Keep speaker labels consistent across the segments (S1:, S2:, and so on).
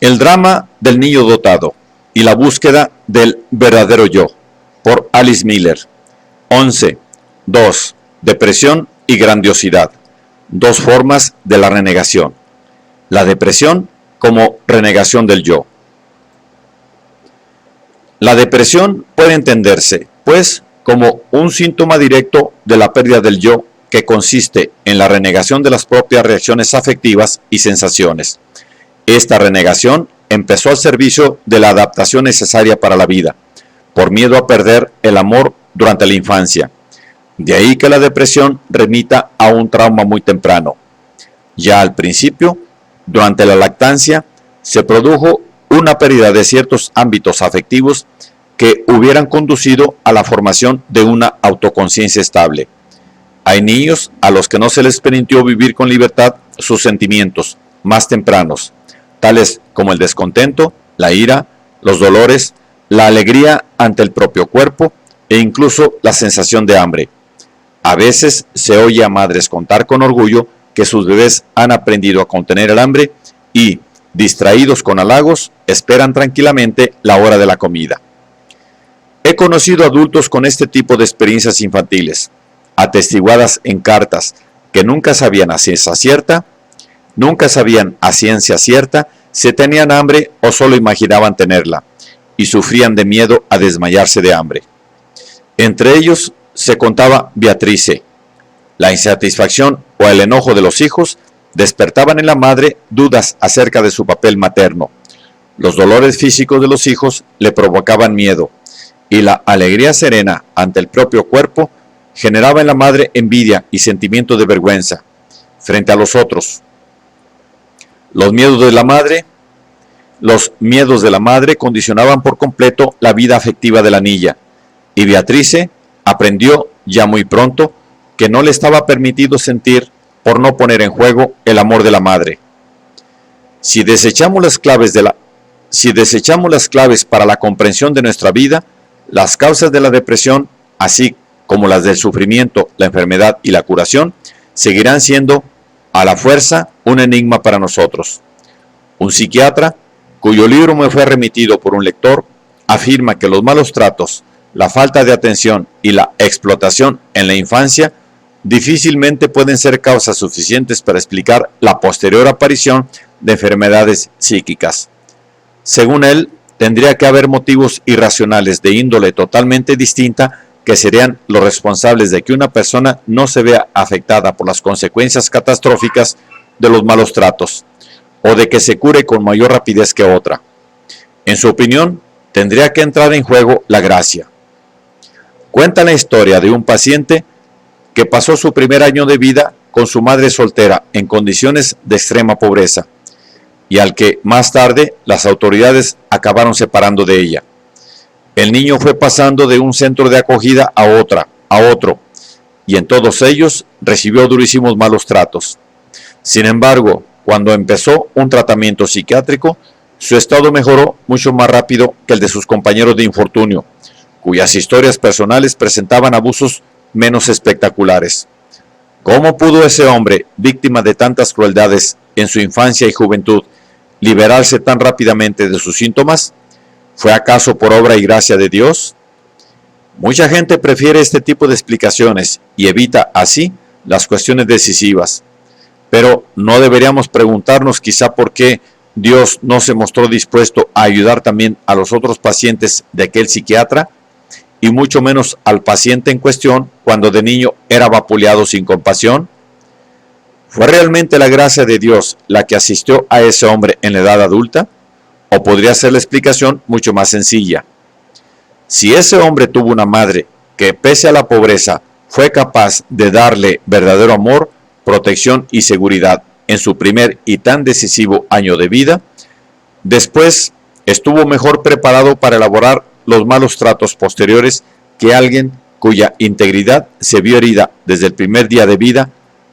S1: El drama del niño dotado y la búsqueda del verdadero yo, por Alice Miller. 11. 2. Depresión y grandiosidad. Dos formas de la renegación. La depresión como renegación del yo. La depresión puede entenderse, pues, como un síntoma directo de la pérdida del yo, que consiste en la renegación de las propias reacciones afectivas y sensaciones. Esta renegación empezó al servicio de la adaptación necesaria para la vida, por miedo a perder el amor durante la infancia. De ahí que la depresión remita a un trauma muy temprano. Ya al principio, durante la lactancia, se produjo una pérdida de ciertos ámbitos afectivos que hubieran conducido a la formación de una autoconciencia estable. Hay niños a los que no se les permitió vivir con libertad sus sentimientos más tempranos, tales como el descontento, la ira, los dolores, la alegría ante el propio cuerpo e incluso la sensación de hambre. A veces se oye a madres contar con orgullo que sus bebés han aprendido a contener el hambre y, distraídos con halagos, esperan tranquilamente la hora de la comida. He conocido adultos con este tipo de experiencias infantiles, atestiguadas en cartas, que nunca sabían a ciencia cierta si tenían hambre o solo imaginaban tenerla, y sufrían de miedo a desmayarse de hambre. Entre ellos se contaba Beatrice. La insatisfacción o el enojo de los hijos despertaban en la madre dudas acerca de su papel materno. Los dolores físicos de los hijos le provocaban miedo, y la alegría serena ante el propio cuerpo generaba en la madre envidia y sentimiento de vergüenza frente a los otros. Los miedos de la madre condicionaban por completo la vida afectiva de la niña, y Beatrice aprendió ya muy pronto que no le estaba permitido sentir por no poner en juego el amor de la madre. Si desechamos las claves para la comprensión de nuestra vida, las causas de la depresión, así como las del sufrimiento, la enfermedad y la curación, seguirán siendo a la fuerza un enigma para nosotros. Un psiquiatra, cuyo libro me fue remitido por un lector, afirma que los malos tratos, la falta de atención y la explotación en la infancia difícilmente pueden ser causas suficientes para explicar la posterior aparición de enfermedades psíquicas. Según él, tendría que haber motivos irracionales de índole totalmente distinta que serían los responsables de que una persona no se vea afectada por las consecuencias catastróficas de los malos tratos, o de que se cure con mayor rapidez que otra. En su opinión, tendría que entrar en juego la gracia. Cuenta la historia de un paciente que pasó su primer año de vida con su madre soltera en condiciones de extrema pobreza, y al que más tarde las autoridades acabaron separando de ella. El niño fue pasando de un centro de acogida a otro, y en todos ellos recibió durísimos malos tratos. Sin embargo, cuando empezó un tratamiento psiquiátrico, su estado mejoró mucho más rápido que el de sus compañeros de infortunio, cuyas historias personales presentaban abusos menos espectaculares. ¿Cómo pudo ese hombre, víctima de tantas crueldades en su infancia y juventud, liberarse tan rápidamente de sus síntomas? ¿Fue acaso por obra y gracia de Dios? Mucha gente prefiere este tipo de explicaciones y evita así las cuestiones decisivas. Pero no deberíamos preguntarnos quizá por qué Dios no se mostró dispuesto a ayudar también a los otros pacientes de aquel psiquiatra, y mucho menos al paciente en cuestión cuando de niño era vapuleado sin compasión. ¿Fue realmente la gracia de Dios la que asistió a ese hombre en la edad adulta? ¿O podría ser la explicación mucho más sencilla? Si ese hombre tuvo una madre que, pese a la pobreza, fue capaz de darle verdadero amor, protección y seguridad en su primer y tan decisivo año de vida, después estuvo mejor preparado para elaborar los malos tratos posteriores que alguien cuya integridad se vio herida desde el primer día de vida,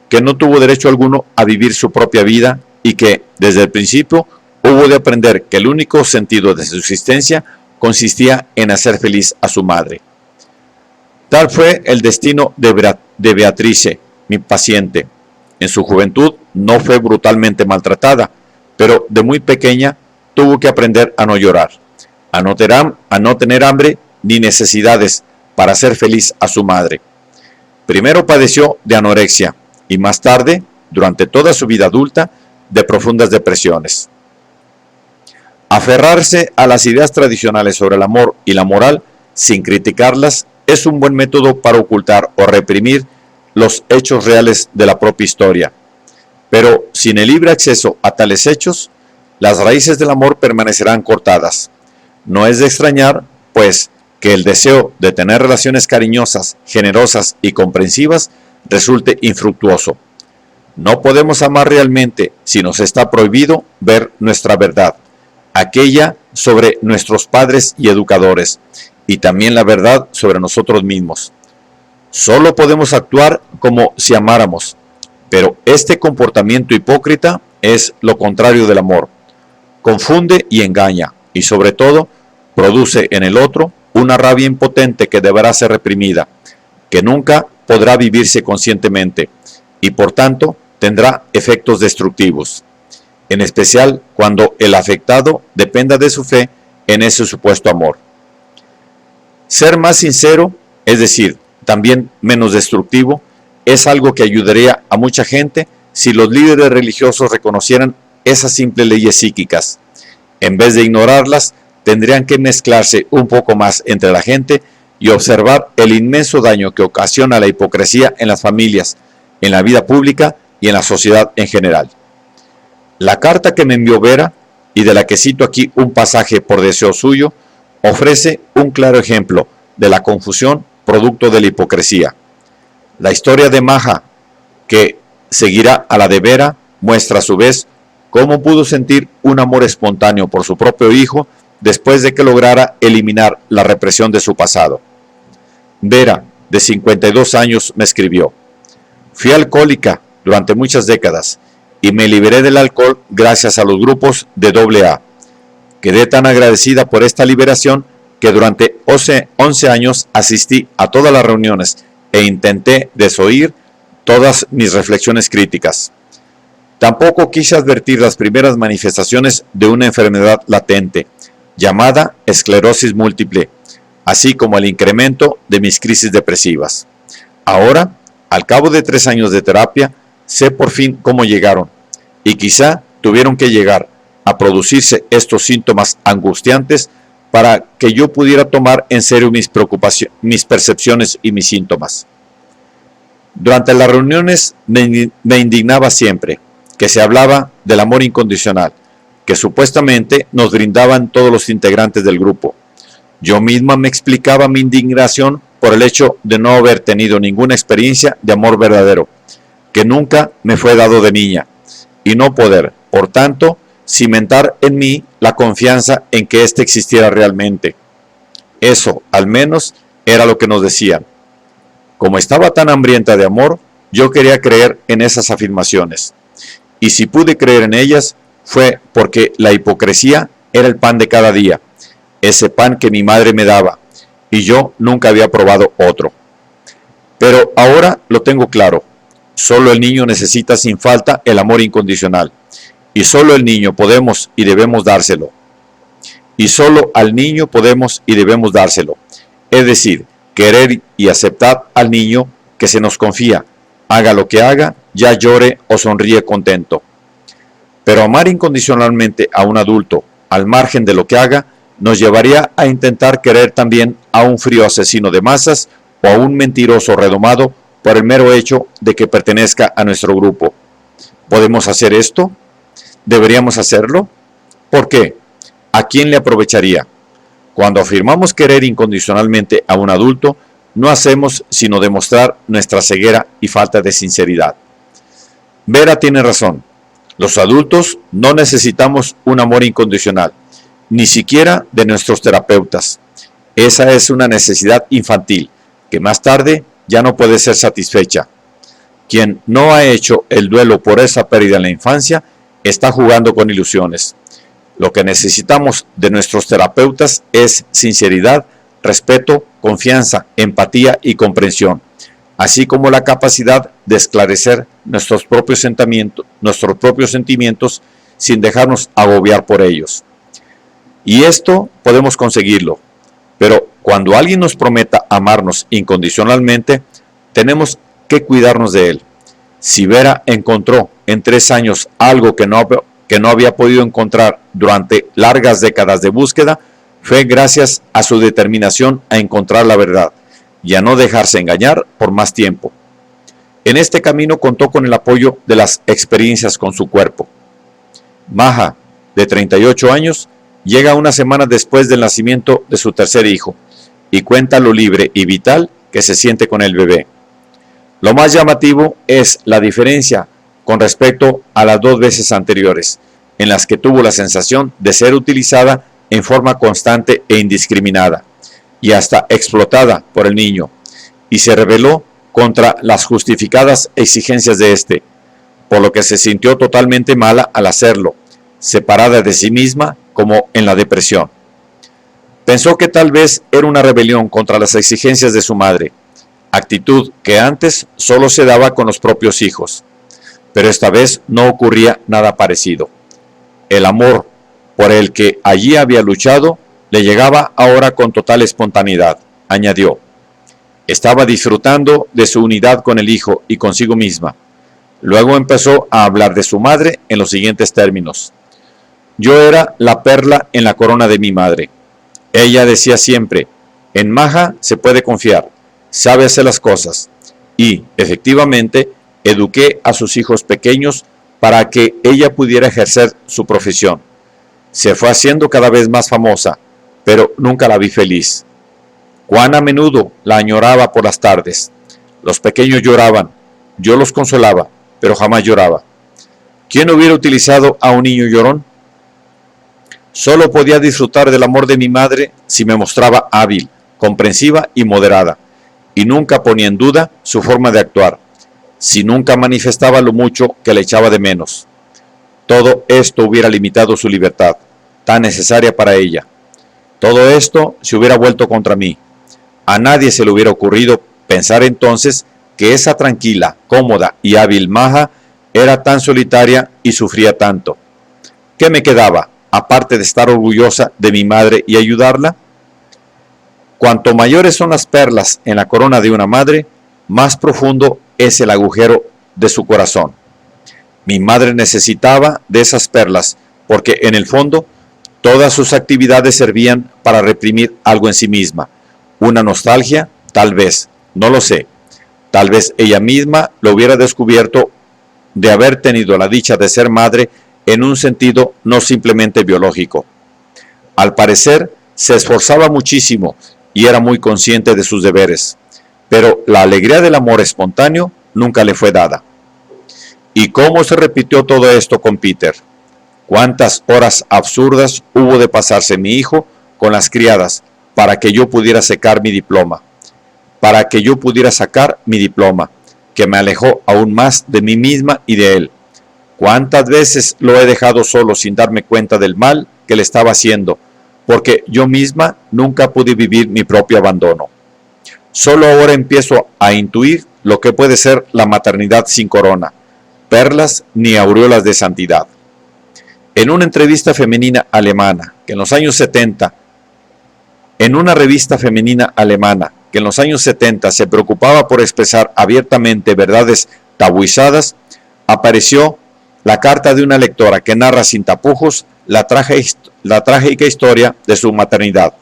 S1: que no tuvo derecho alguno a vivir su propia vida y que, desde el principio, hubo de aprender que el único sentido de su existencia consistía en hacer feliz a su madre. Tal fue el destino de Beatrice, mi paciente. En su juventud no fue brutalmente maltratada, pero de muy pequeña tuvo que aprender a no llorar, a no tener hambre ni necesidades para hacer feliz a su madre. Primero padeció de anorexia y más tarde, durante toda su vida adulta, de profundas depresiones. Aferrarse a las ideas tradicionales sobre el amor y la moral sin criticarlas es un buen método para ocultar o reprimir los hechos reales de la propia historia. Pero sin el libre acceso a tales hechos, las raíces del amor permanecerán cortadas. No es de extrañar, pues, que el deseo de tener relaciones cariñosas, generosas y comprensivas resulte infructuoso. No podemos amar realmente si nos está prohibido ver nuestra verdad, aquella sobre nuestros padres y educadores, y también la verdad sobre nosotros mismos. Solo podemos actuar como si amáramos, pero este comportamiento hipócrita es lo contrario del amor. Confunde y engaña, y sobre todo, produce en el otro una rabia impotente que deberá ser reprimida, que nunca podrá vivirse conscientemente, y por tanto tendrá efectos destructivos, en especial cuando el afectado dependa de su fe en ese supuesto amor. Ser más sincero, es decir, también menos destructivo, es algo que ayudaría a mucha gente si los líderes religiosos reconocieran esas simples leyes psíquicas. En vez de ignorarlas, tendrían que mezclarse un poco más entre la gente y observar el inmenso daño que ocasiona la hipocresía en las familias, en la vida pública y en la sociedad en general. La carta que me envió Vera, y de la que cito aquí un pasaje por deseo suyo, ofrece un claro ejemplo de la confusión producto de la hipocresía. La historia de Maja, que seguirá a la de Vera, muestra a su vez cómo pudo sentir un amor espontáneo por su propio hijo después de que lograra eliminar la represión de su pasado. Vera, de 52 años, me escribió: fui alcohólica durante muchas décadas y me liberé del alcohol gracias a los grupos de AA. Quedé tan agradecida por esta liberación que durante 11 años asistí a todas las reuniones e intenté desoír todas mis reflexiones críticas. Tampoco quise advertir las primeras manifestaciones de una enfermedad latente, llamada esclerosis múltiple, así como el incremento de mis crisis depresivas. Ahora, al cabo de 3 años de terapia, sé por fin cómo llegaron, y quizá tuvieron que llegar a producirse estos síntomas angustiantes para que yo pudiera tomar en serio mis preocupaciones, mis percepciones y mis síntomas. Durante las reuniones me indignaba siempre que se hablaba del amor incondicional, que supuestamente nos brindaban todos los integrantes del grupo. Yo misma me explicaba mi indignación por el hecho de no haber tenido ninguna experiencia de amor verdadero, que nunca me fue dado de niña, y no poder, por tanto, cimentar en mí la confianza en que éste existiera realmente. Eso, al menos, era lo que nos decían. Como estaba tan hambrienta de amor, yo quería creer en esas afirmaciones. Y si pude creer en ellas, fue porque la hipocresía era el pan de cada día, ese pan que mi madre me daba, y yo nunca había probado otro. Pero ahora lo tengo claro. Solo el niño necesita sin falta el amor incondicional, y solo el niño podemos y debemos dárselo. Y solo al niño podemos y debemos dárselo. Es decir, querer y aceptar al niño que se nos confía, haga lo que haga, ya llore o sonríe contento. Pero amar incondicionalmente a un adulto, al margen de lo que haga, nos llevaría a intentar querer también a un frío asesino de masas o a un mentiroso redomado por el mero hecho de que pertenezca a nuestro grupo. ¿Podemos hacer esto? ¿Deberíamos hacerlo? ¿Por qué? ¿A quién le aprovecharía? Cuando afirmamos querer incondicionalmente a un adulto, no hacemos sino demostrar nuestra ceguera y falta de sinceridad. Vera tiene razón. Los adultos no necesitamos un amor incondicional, ni siquiera de nuestros terapeutas. Esa es una necesidad infantil, que más tarde ya no puede ser satisfecha. Quien no ha hecho el duelo por esa pérdida en la infancia, está jugando con ilusiones. Lo que necesitamos de nuestros terapeutas es sinceridad, respeto, confianza, empatía y comprensión, así como la capacidad de esclarecer nuestros propios sentimientos sin dejarnos agobiar por ellos. Y esto podemos conseguirlo, pero cuando alguien nos prometa amarnos incondicionalmente, tenemos que cuidarnos de él. Si Vera encontró en 3 años algo que no había podido encontrar durante largas décadas de búsqueda, fue gracias a su determinación a encontrar la verdad y a no dejarse engañar por más tiempo. En este camino contó con el apoyo de las experiencias con su cuerpo. Maja, de 38 años, llega una semana después del nacimiento de su tercer hijo y cuenta lo libre y vital que se siente con el bebé. Lo más llamativo es la diferencia con respecto a las 2 veces anteriores, en las que tuvo la sensación de ser utilizada en forma constante e indiscriminada, y hasta explotada por el niño, y se rebeló contra las justificadas exigencias de éste, por lo que se sintió totalmente mala al hacerlo, separada de sí misma como en la depresión. Pensó que tal vez era una rebelión contra las exigencias de su madre, actitud que antes solo se daba con los propios hijos, pero esta vez no ocurría nada parecido. El amor por el que allí había luchado le llegaba ahora con total espontaneidad, añadió. Estaba disfrutando de su unidad con el hijo y consigo misma. Luego empezó a hablar de su madre en los siguientes términos. Yo era la perla en la corona de mi madre. Ella decía siempre, en Maja se puede confiar, sabe hacer las cosas. Y, efectivamente, eduqué a sus hijos pequeños para que ella pudiera ejercer su profesión. Se fue haciendo cada vez más famosa, pero nunca la vi feliz. Cuán a menudo la añoraba por las tardes. Los pequeños lloraban, yo los consolaba, pero jamás lloraba. ¿Quién hubiera utilizado a un niño llorón? Solo podía disfrutar del amor de mi madre si me mostraba hábil, comprensiva y moderada, y nunca ponía en duda su forma de actuar, si nunca manifestaba lo mucho que le echaba de menos. Todo esto hubiera limitado su libertad, tan necesaria para ella. Todo esto se hubiera vuelto contra mí. A nadie se le hubiera ocurrido pensar entonces que esa tranquila, cómoda y hábil Maja era tan solitaria y sufría tanto. ¿Qué me quedaba, aparte de estar orgullosa de mi madre y ayudarla? Cuanto mayores son las perlas en la corona de una madre, más profundo es el agujero de su corazón. Mi madre necesitaba de esas perlas porque en el fondo todas sus actividades servían para reprimir algo en sí misma. Una nostalgia, tal vez, no lo sé. Tal vez ella misma lo hubiera descubierto de haber tenido la dicha de ser madre en un sentido no simplemente biológico. Al parecer, se esforzaba muchísimo y era muy consciente de sus deberes, pero la alegría del amor espontáneo nunca le fue dada. ¿Y cómo se repitió todo esto con Peter? ¿Cuántas horas absurdas hubo de pasarse mi hijo con las criadas para que yo pudiera sacar mi diploma? Que me alejó aún más de mí misma y de él. ¿Cuántas veces lo he dejado solo sin darme cuenta del mal que le estaba haciendo? Porque yo misma nunca pude vivir mi propio abandono. Solo ahora empiezo a intuir lo que puede ser la maternidad sin corona, perlas ni aureolas de santidad. En una entrevista femenina alemana que en los años 70, se preocupaba por expresar abiertamente verdades tabuizadas, apareció la carta de una lectora que narra sin tapujos la trágica historia de su maternidad.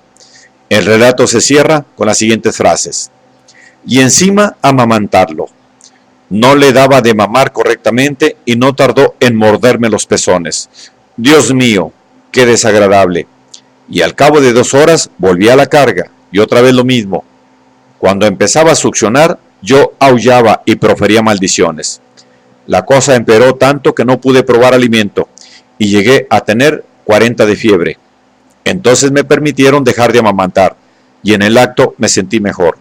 S1: El relato se cierra con las siguientes frases. Y encima amamantarlo. No le daba de mamar correctamente y no tardó en morderme los pezones. Dios mío, qué desagradable. Y al cabo de 2 horas volví a la carga y otra vez lo mismo. Cuando empezaba a succionar, yo aullaba y profería maldiciones. La cosa empeoró tanto que no pude probar alimento y llegué a tener 40 de fiebre. Entonces me permitieron dejar de amamantar y en el acto me sentí mejor.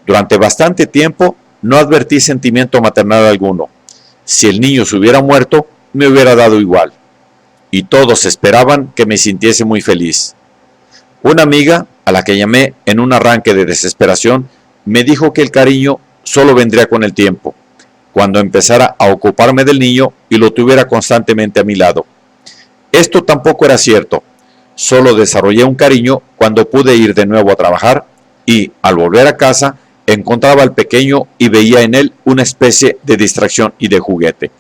S1: Durante bastante tiempo no advertí sentimiento maternal alguno. Si el niño se hubiera muerto, me hubiera dado igual. Y todos esperaban que me sintiese muy feliz. Una amiga, a la que llamé en un arranque de desesperación, me dijo que el cariño solo vendría con el tiempo, cuando empezara a ocuparme del niño y lo tuviera constantemente a mi lado. Esto tampoco era cierto. Solo desarrollé un cariño cuando pude ir de nuevo a trabajar y, al volver a casa, encontraba al pequeño y veía en él una especie de distracción y de juguete.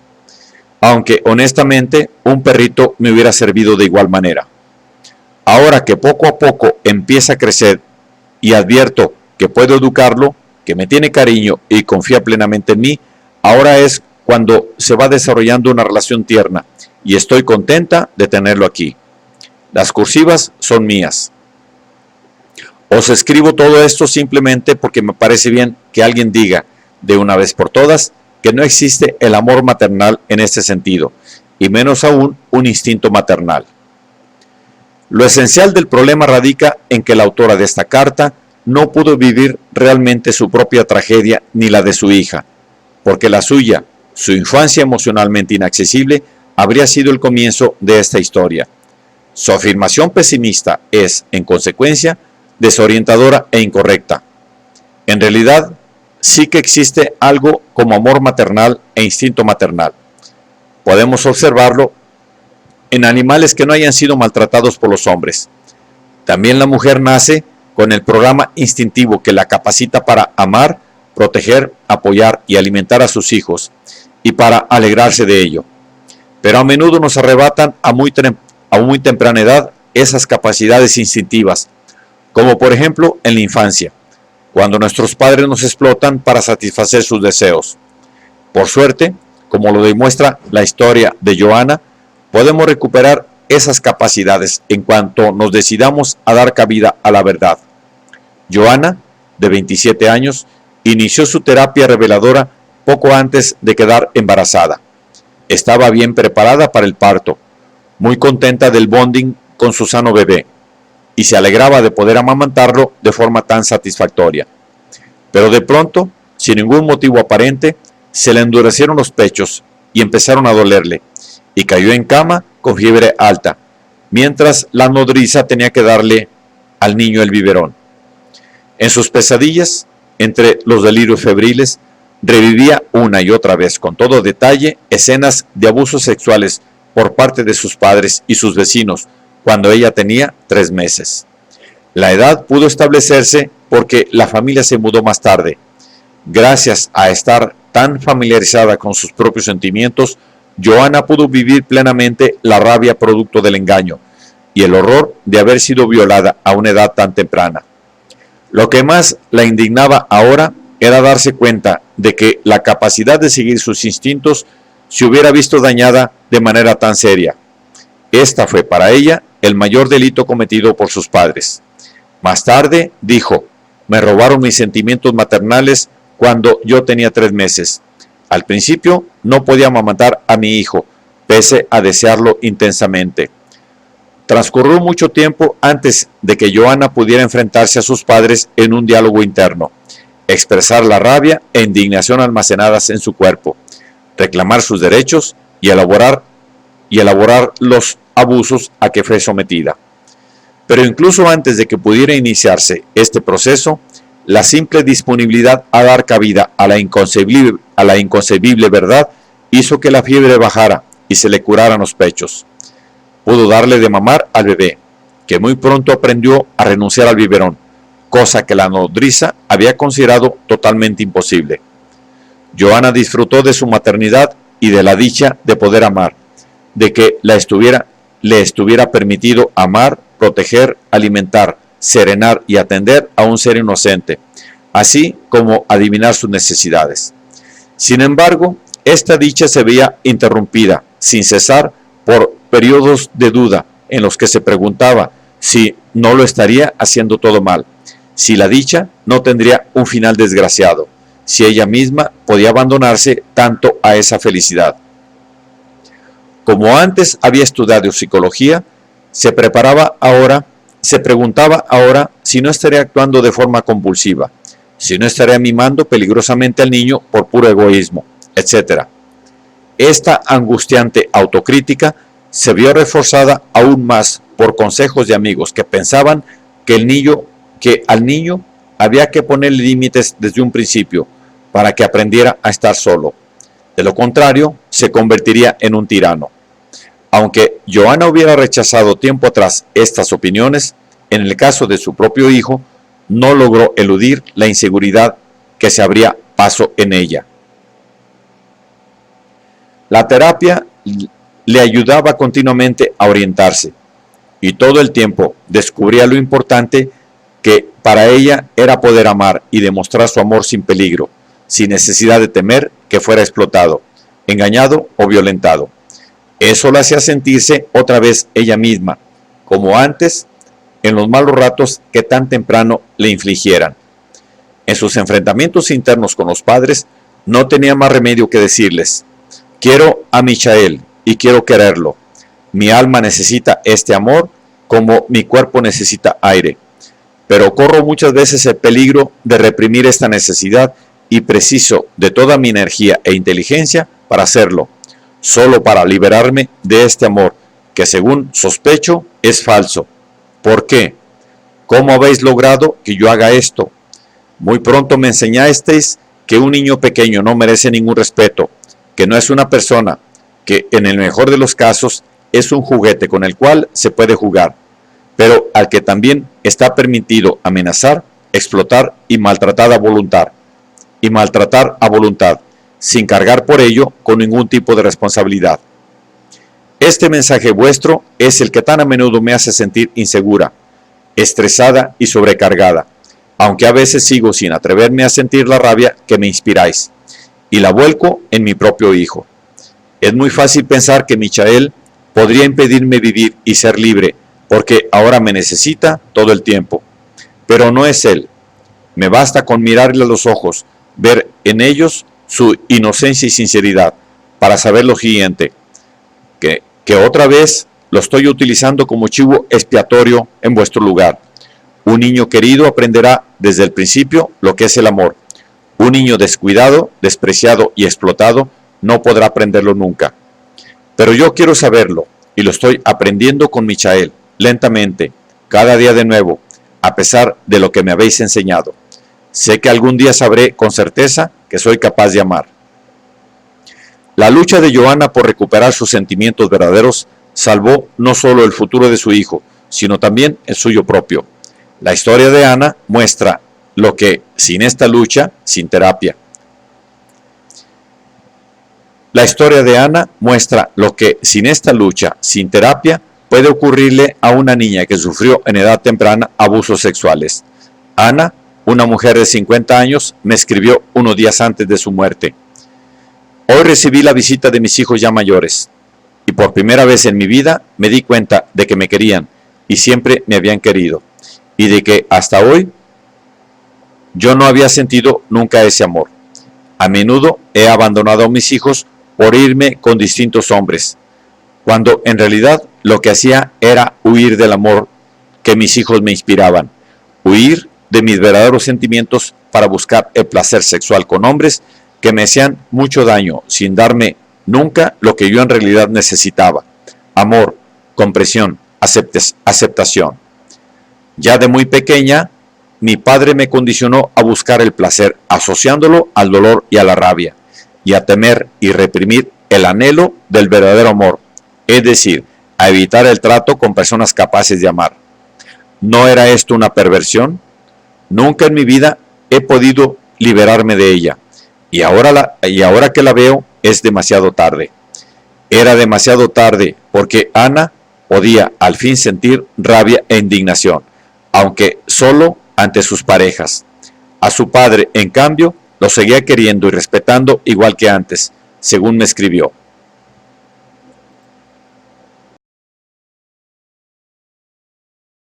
S1: Aunque, honestamente, un perrito me hubiera servido de igual manera. Ahora que poco a poco empieza a crecer y advierto que puedo educarlo, que me tiene cariño y confía plenamente en mí, ahora es cuando se va desarrollando una relación tierna y estoy contenta de tenerlo aquí. Las cursivas son mías. Os escribo todo esto simplemente porque me parece bien que alguien diga, de una vez por todas, que no existe el amor maternal en este sentido, y menos aún un instinto maternal. Lo esencial del problema radica en que la autora de esta carta no pudo vivir realmente su propia tragedia ni la de su hija, porque la suya, su infancia emocionalmente inaccesible, habría sido el comienzo de esta historia. Su afirmación pesimista es, en consecuencia, desorientadora e incorrecta. En realidad, sí que existe algo como amor maternal e instinto maternal. Podemos observarlo en animales que no hayan sido maltratados por los hombres. También la mujer nace con el programa instintivo que la capacita para amar, proteger, apoyar y alimentar a sus hijos, y para alegrarse de ello. Pero a menudo nos arrebatan a muy temprana edad esas capacidades instintivas, como por ejemplo en la infancia, cuando nuestros padres nos explotan para satisfacer sus deseos. Por suerte, como lo demuestra la historia de Johanna, podemos recuperar esas capacidades en cuanto nos decidamos a dar cabida a la verdad. Johanna, de 27 años, inició su terapia reveladora poco antes de quedar embarazada. Estaba bien preparada para el parto, muy contenta del bonding con su sano bebé, y se alegraba de poder amamantarlo de forma tan satisfactoria. Pero de pronto, sin ningún motivo aparente, se le endurecieron los pechos y empezaron a dolerle, y cayó en cama con fiebre alta, mientras la nodriza tenía que darle al niño el biberón. En sus pesadillas, entre los delirios febriles, revivía una y otra vez con todo detalle escenas de abusos sexuales por parte de sus padres y sus vecinos cuando ella tenía 3 meses. La edad pudo establecerse porque la familia se mudó más tarde. Gracias a estar tan familiarizada con sus propios sentimientos, Johanna pudo vivir plenamente la rabia producto del engaño y el horror de haber sido violada a una edad tan temprana. Lo que más la indignaba ahora era darse cuenta de que la capacidad de seguir sus instintos se hubiera visto dañada de manera tan seria. Esta fue para ella el mayor delito cometido por sus padres. Más tarde dijo: me robaron mis sentimientos maternales cuando yo tenía 3 meses. Al principio no podía amamantar a mi hijo, pese a desearlo intensamente. Transcurrió mucho tiempo antes de que Johanna pudiera enfrentarse a sus padres en un diálogo interno, expresar la rabia e indignación almacenadas en su cuerpo, reclamar sus derechos y elaborar los abusos a que fue sometida. Pero incluso antes de que pudiera iniciarse este proceso, la simple disponibilidad a dar cabida a la inconcebible verdad hizo que la fiebre bajara y se le curaran los pechos. Pudo darle de mamar al bebé, que muy pronto aprendió a renunciar al biberón, cosa que la nodriza había considerado totalmente imposible. Johanna disfrutó de su maternidad y de la dicha de poder amar, de que le estuviera permitido amar, proteger, alimentar, serenar y atender a un ser inocente, así como adivinar sus necesidades. Sin embargo, esta dicha se veía interrumpida, sin cesar, por periodos de duda en los que se preguntaba si no lo estaría haciendo todo mal, si la dicha no tendría un final desgraciado, si ella misma podía abandonarse tanto a esa felicidad. Como antes había estudiado psicología, se preguntaba ahora si no estaría actuando de forma compulsiva, si no estaría mimando peligrosamente al niño por puro egoísmo, etc. Esta angustiante autocrítica se vio reforzada aún más por consejos de amigos que pensaban que al niño había que ponerle límites desde un principio para que aprendiera a estar solo. De lo contrario, se convertiría en un tirano. Aunque Johanna hubiera rechazado tiempo atrás estas opiniones, en el caso de su propio hijo, no logró eludir la inseguridad que se abría paso en ella. La terapia le ayudaba continuamente a orientarse y todo el tiempo descubría lo importante que para ella era poder amar y demostrar su amor sin peligro, sin necesidad de temer que fuera explotado, engañado o violentado. Eso la hacía sentirse otra vez ella misma, como antes, en los malos ratos que tan temprano le infligieran. En sus enfrentamientos internos con los padres, no tenía más remedio que decirles: quiero a Michael y quiero quererlo. Mi alma necesita este amor como mi cuerpo necesita aire. Pero corro muchas veces el peligro de reprimir esta necesidad y preciso de toda mi energía e inteligencia para hacerlo, solo para liberarme de este amor que, según sospecho, es falso. ¿Por qué? ¿Cómo habéis logrado que yo haga esto? Muy pronto me enseñasteis que un niño pequeño no merece ningún respeto, que no es una persona, que en el mejor de los casos es un juguete con el cual se puede jugar, pero al que también está permitido amenazar, explotar y maltratar a voluntad, sin cargar por ello con ningún tipo de responsabilidad. Este mensaje vuestro es el que tan a menudo me hace sentir insegura, estresada y sobrecargada, aunque a veces sigo sin atreverme a sentir la rabia que me inspiráis, y la vuelco en mi propio hijo. Es muy fácil pensar que Michael podría impedirme vivir y ser libre, porque ahora me necesita todo el tiempo. Pero no es él. Me basta con mirarle a los ojos, ver en ellos su inocencia y sinceridad, para saber lo siguiente, que otra vez lo estoy utilizando como chivo expiatorio en vuestro lugar. Un niño querido aprenderá desde el principio lo que es el amor. Un niño descuidado, despreciado y explotado no podrá aprenderlo nunca. Pero yo quiero saberlo, y lo estoy aprendiendo con Michael, lentamente, cada día de nuevo, a pesar de lo que me habéis enseñado. Sé que algún día sabré con certeza que soy capaz de amar. La lucha de Johanna por recuperar sus sentimientos verdaderos salvó no solo el futuro de su hijo, sino también el suyo propio. La historia de Ana muestra lo que sin esta lucha, sin terapia. La historia de Ana muestra lo que sin esta lucha, sin terapia, puede ocurrirle a una niña que sufrió en edad temprana abusos sexuales. Ana, una mujer de 50 años, me escribió unos días antes de su muerte. Hoy recibí la visita de mis hijos ya mayores, y por primera vez en mi vida me di cuenta de que me querían y siempre me habían querido, y de que hasta hoy yo no había sentido nunca ese amor. A menudo he abandonado a mis hijos por irme con distintos hombres, cuando en realidad lo que hacía era huir del amor que mis hijos me inspiraban, huir de mis verdaderos sentimientos para buscar el placer sexual con hombres que me hacían mucho daño sin darme nunca lo que yo en realidad necesitaba: amor, comprensión, aceptación. Ya de muy pequeña, mi padre me condicionó a buscar el placer asociándolo al dolor y a la rabia, y a temer y reprimir el anhelo del verdadero amor, es decir, a evitar el trato con personas capaces de amar. ¿No era esto una perversión? Nunca en mi vida he podido liberarme de ella, y ahora que la veo es demasiado tarde. Era demasiado tarde porque Ana podía al fin sentir rabia e indignación, aunque solo ante sus parejas. A su padre, en cambio, lo seguía queriendo y respetando igual que antes, según me escribió.